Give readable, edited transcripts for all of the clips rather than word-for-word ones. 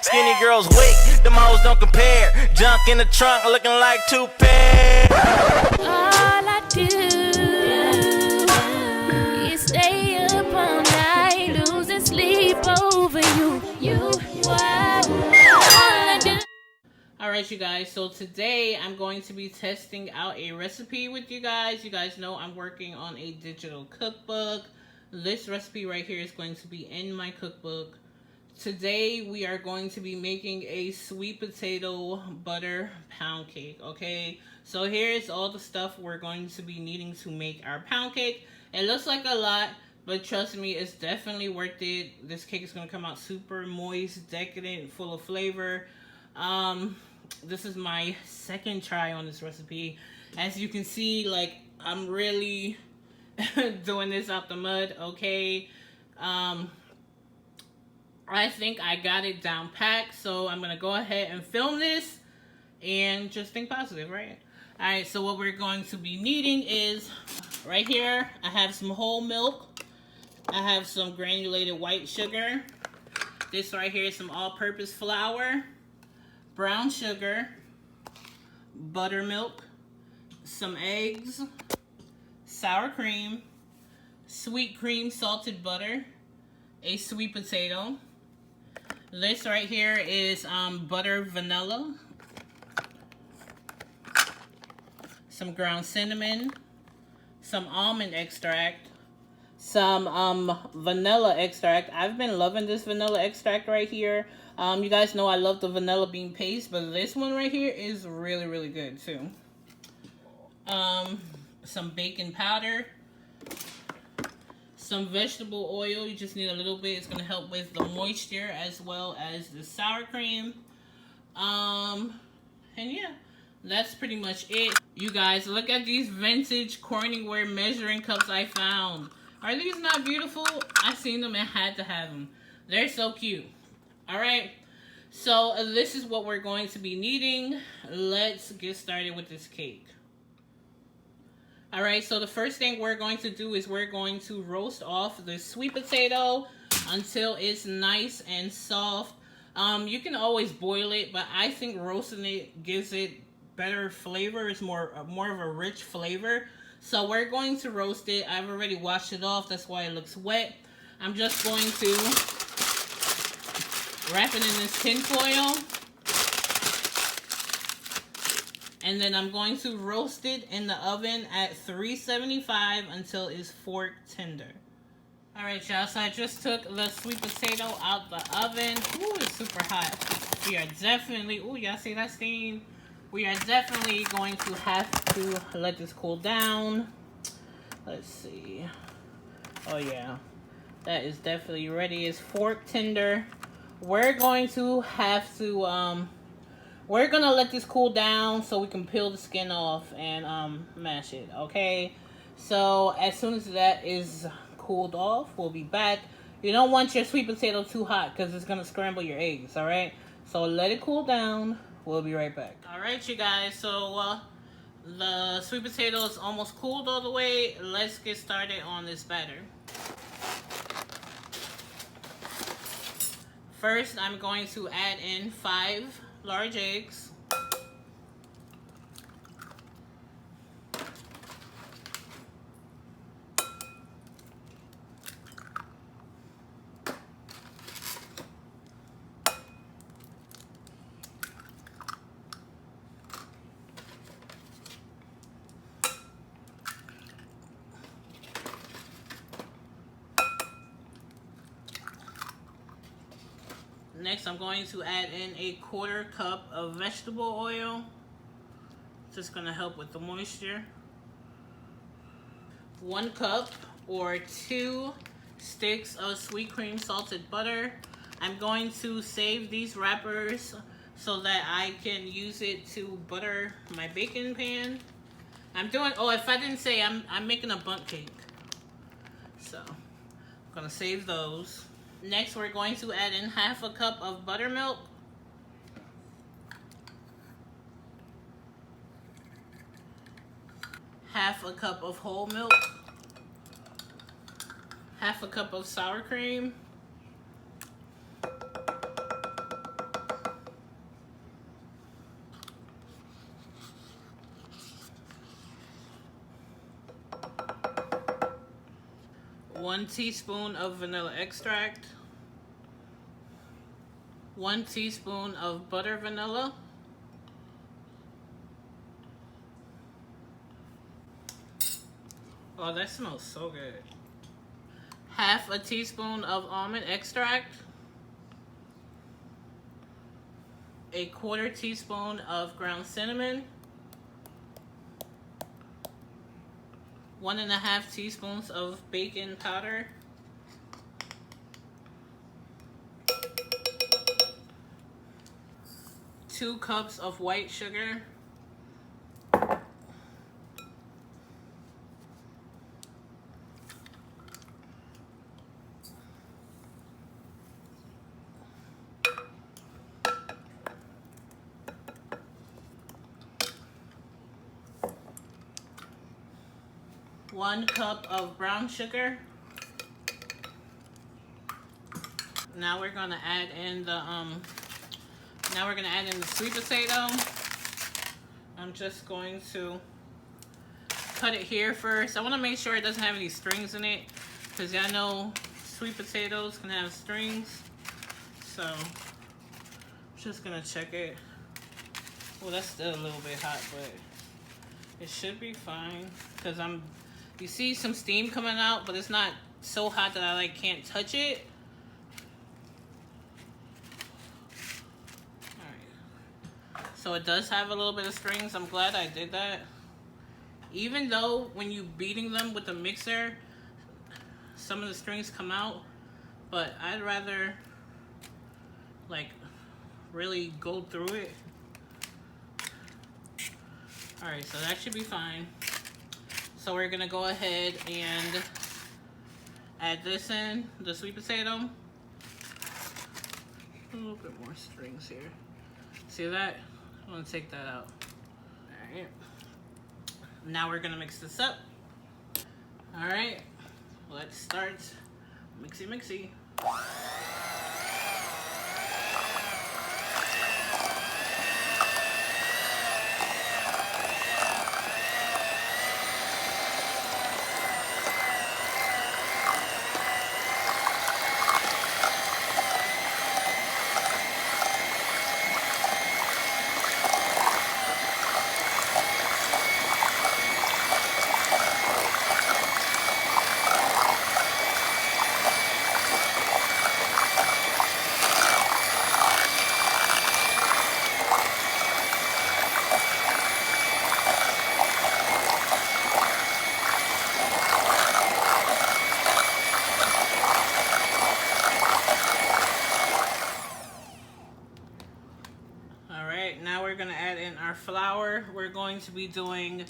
Skinny girls weak, them hoes don't compare. Junk in the trunk looking like two pairs. All I do is stay up all night, losing sleep over you. Alright, you guys, so today I'm going to be testing out a recipe with you guys. You guys know I'm working on a digital cookbook. This recipe right here is going to be in my cookbook. Today we are going to be making a sweet potato butter pound cake, okay? So here's all the stuff we're going to be needing to make our pound cake. It looks like a lot, but trust me, it's definitely worth it. This cake is going to come out super moist, decadent, full of flavor. This is my second try on this recipe. As you can see, like, I'm really doing this out the mud, okay? I think I got it down packed, so I'm gonna go ahead and film this and just think positive, right? Alright, so what we're going to be needing is, right here, I have some whole milk. I have some granulated white sugar. This right here is some all-purpose flour, brown sugar, buttermilk, some eggs, sour cream, sweet cream salted butter, a sweet potato. This right here is butter vanilla, some ground cinnamon, some almond extract, some vanilla extract. I've been loving this vanilla extract right here. You guys know I love the vanilla bean paste, but this one right here is really, really good too. Some baking powder, some vegetable oil. You just need a little bit. It's going to help with the moisture as well as the sour cream. And yeah, that's pretty much it. You guys, look at these vintage Corningware measuring cups I found. Are these not beautiful? I seen them and had to have them. They're so cute. Alright, so this is what we're going to be needing. Let's get started with this cake. Alright, so the first thing we're going to do is we're going to roast off the sweet potato until it's nice and soft. You can always boil it, but I think roasting it gives it better flavor. It's more of a rich flavor. So we're going to roast it. I've already washed it off. That's why it looks wet. I'm just going to wrap it in this tin foil. And then I'm going to roast it in the oven at 375 until it's fork tender. Alright, y'all, so I just took the sweet potato out the oven. Ooh, it's super hot. We are definitely, ooh, y'all see that steam? We are definitely going to have to let this cool down. Let's see. Oh yeah, that is definitely ready. It's fork tender. We're going to have to, we're gonna let this cool down so we can peel the skin off and mash it, okay? So as soon as that is cooled off, we'll be back. You don't want your sweet potato too hot because it's gonna scramble your eggs, alright? So let it cool down. We'll be right back. Alright, you guys, so the sweet potato is almost cooled all the way. Let's get started on this batter. First, I'm going to add in 5 large eggs. Next, I'm going to add in a 1/4 cup of vegetable oil. Just gonna help with the moisture. 1 cup or 2 sticks of sweet cream salted butter. I'm going to save these wrappers so that I can use it to butter my baking pan. I'm doing, oh, if I didn't say, I'm making a bundt cake. So, I'm gonna save those. Next, we're going to add in 1/2 cup of buttermilk. Half a cup of whole milk. 1/2 cup of sour cream. 1 teaspoon of vanilla extract, 1 teaspoon of butter vanilla, oh, that smells so good. Half a teaspoon of almond extract, 1/4 teaspoon of ground cinnamon, 1.5 teaspoons of baking powder, 2 cups of white sugar, 1 cup of brown sugar. Now we're gonna add in the sweet potato. I'm just going to cut it here first. I want to make sure it doesn't have any strings in it, because I know sweet potatoes can have strings. So I'm just gonna check it. Well, that's still a little bit hot, but it should be fine, because you see some steam coming out, but it's not so hot that I like can't touch it. Alright. So it does have a little bit of strings. I'm glad I did that. Even though when you beating them with the mixer, some of the strings come out, but I'd rather like really go through it. Alright, so that should be fine. So we're gonna go ahead and add this in, the sweet potato. A little bit more strings here. See that? I'm gonna take that out. Alright. Now we're gonna mix this up. Alright, let's start. Mixy, mixy. Now we're gonna add in our flour. We're going to be doing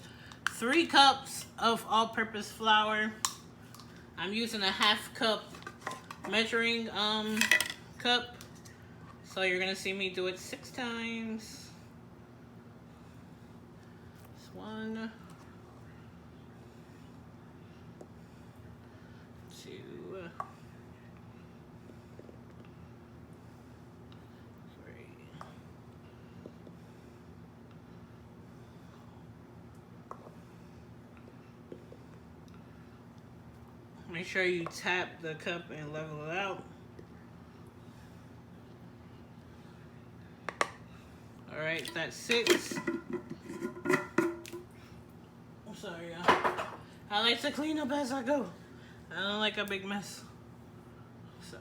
3 cups of all-purpose flour. I'm using a 1/2 cup measuring cup. So you're gonna see me do it 6 times. This 1, 2, 3. Make sure you tap the cup and level it out. All right, that's 6. I'm sorry, y'all. I like to clean up as I go. I don't like a big mess. So.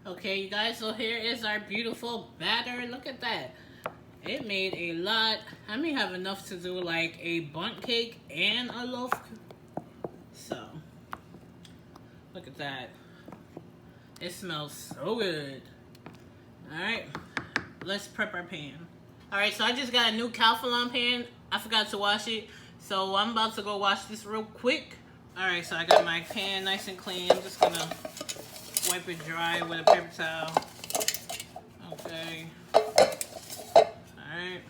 Okay, you guys, so here is our beautiful batter. Look at that. It made a lot. I may have enough to do like a bundt cake and a loaf. So, look at that. It smells so good. Alright, let's prep our pan. Alright, so I just got a new Calphalon pan. I forgot to wash it. So I'm about to go wash this real quick. Alright, so I got my pan nice and clean. I'm just gonna wipe it dry with a paper towel. Okay. Alright.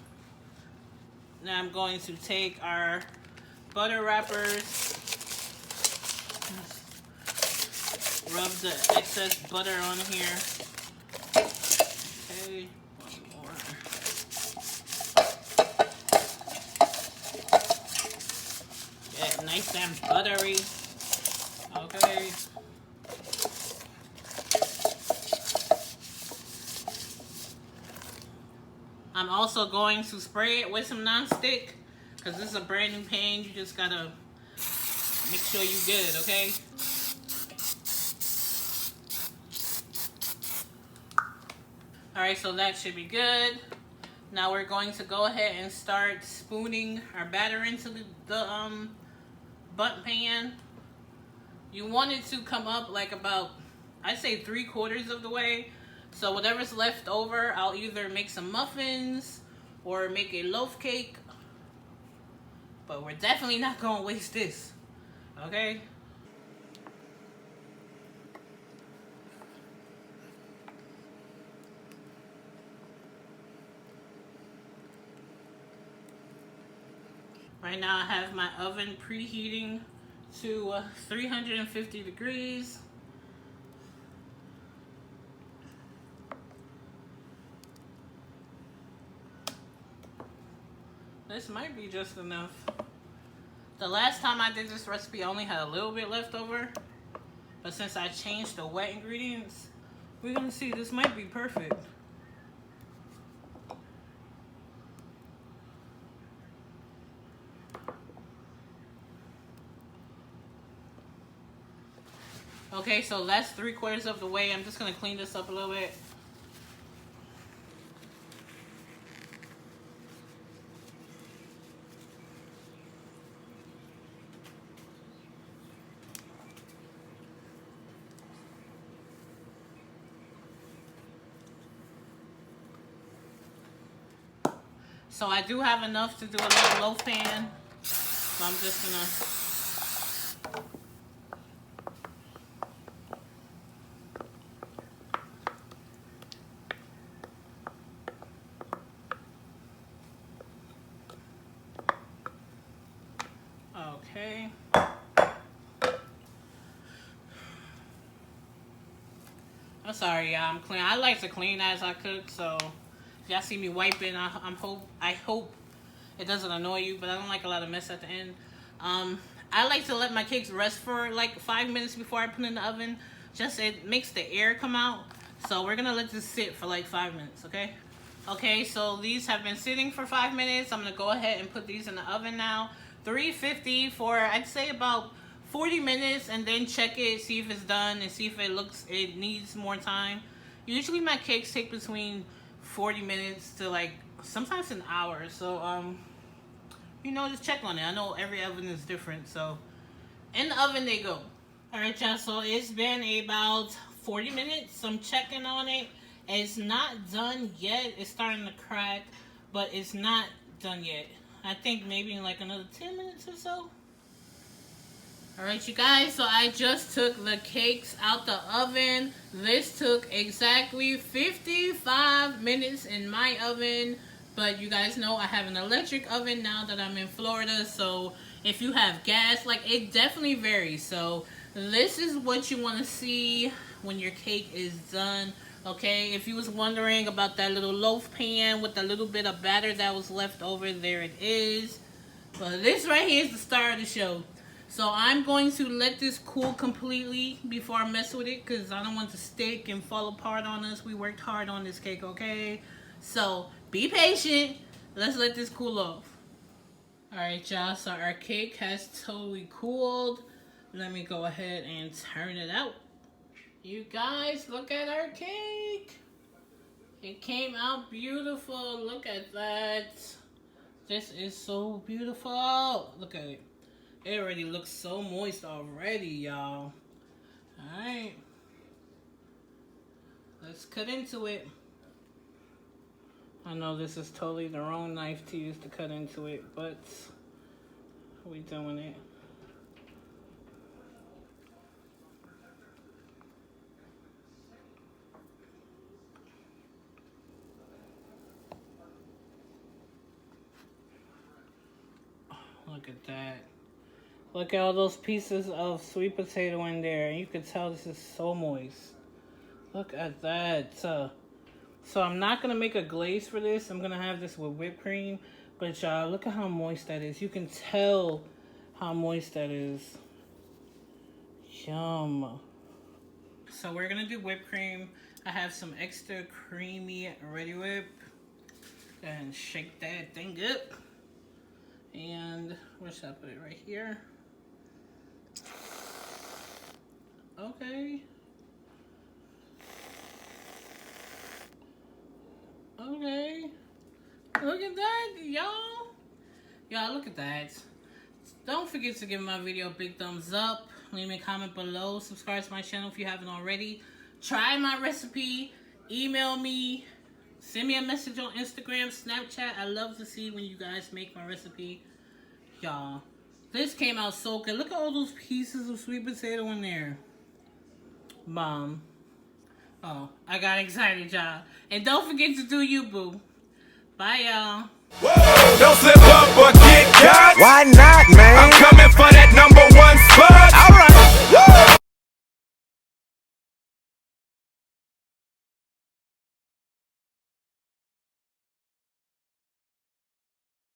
Now I'm going to take our butter wrappers, rub the excess butter on here. Okay, one more. Get nice and buttery. Okay. I'm also going to spray it with some nonstick because this is a brand new pan. You just gotta make sure you good, okay? Alright, so that should be good. Now we're going to go ahead and start spooning our batter into the bundt pan. You want it to come up like about, I'd say 3/4 of the way. So whatever's left over, I'll either make some muffins or make a loaf cake. But we're definitely not gonna waste this, okay? Right now I have my oven preheating to 350 degrees. This might be just enough. The last time I did this recipe, I only had a little bit left over. But since I changed the wet ingredients, we're gonna see, this might be perfect. Okay, so that's 3/4 of the way. I'm just gonna clean this up a little bit. So I do have enough to do a little loaf pan. So I'm just gonna okay. I'm sorry, y'all. I'm clean. I like to clean as I cook, so if y'all see me wiping, I hope it doesn't annoy you, but I don't like a lot of mess at the end. I like to let my cakes rest for like 5 minutes before I put in the oven. Just it makes the air come out. So we're gonna let this sit for like 5 minutes, okay? Okay, so these have been sitting for 5 minutes. I'm gonna go ahead and put these in the oven now. 350 for I'd say about 40 minutes, and then check it, see if it's done, and see if it needs more time. Usually my cakes take between 40 minutes to like sometimes an hour. So you know, just check on it. I know every oven is different, so in the oven they go. All right, y'all, so it's been about 40 minutes. I'm checking on it. It's not done yet. It's starting to crack, but it's not done yet. I think maybe in like another 10 minutes or so. All right, you guys, so I just took the cakes out the oven. This took exactly 55 minutes in my oven, but you guys know I have an electric oven now that I'm in Florida, so if you have gas, like, it definitely varies. So this is what you want to see when your cake is done, okay? If you was wondering about that little loaf pan with a little bit of batter that was left over, there it is. But this right here is the star of the show. So I'm going to let this cool completely before I mess with it, because I don't want it to stick and fall apart on us. We worked hard on this cake, okay? So be patient. Let's let this cool off. Alright, y'all, so our cake has totally cooled. Let me go ahead and turn it out. You guys, look at our cake. It came out beautiful. Look at that. This is so beautiful. Look at it. It already looks so moist already, y'all. Alright. Let's cut into it. I know this is totally the wrong knife to use to cut into it, but we doing it. Look at that. Look at all those pieces of sweet potato in there. And you can tell this is so moist. Look at that. So I'm not going to make a glaze for this. I'm going to have this with whipped cream. But y'all, look at how moist that is. You can tell how moist that is. Yum. So we're going to do whipped cream. I have some extra creamy Ready Whip. And shake that thing up. And where should I put it? Right here. Okay. Okay. Look at that, y'all. Y'all, look at that. Don't forget to give my video a big thumbs up. Leave me a comment below. Subscribe to my channel if you haven't already. Try my recipe. Email me. Send me a message on Instagram, Snapchat. I love to see when you guys make my recipe. Y'all, this came out so good. Look at all those pieces of sweet potato in there. Bomb. Oh, I got excited, y'all. And don't forget to do you, boo. Bye, y'all. Whoa, don't slip up or get caught. Why not, man? I'm coming for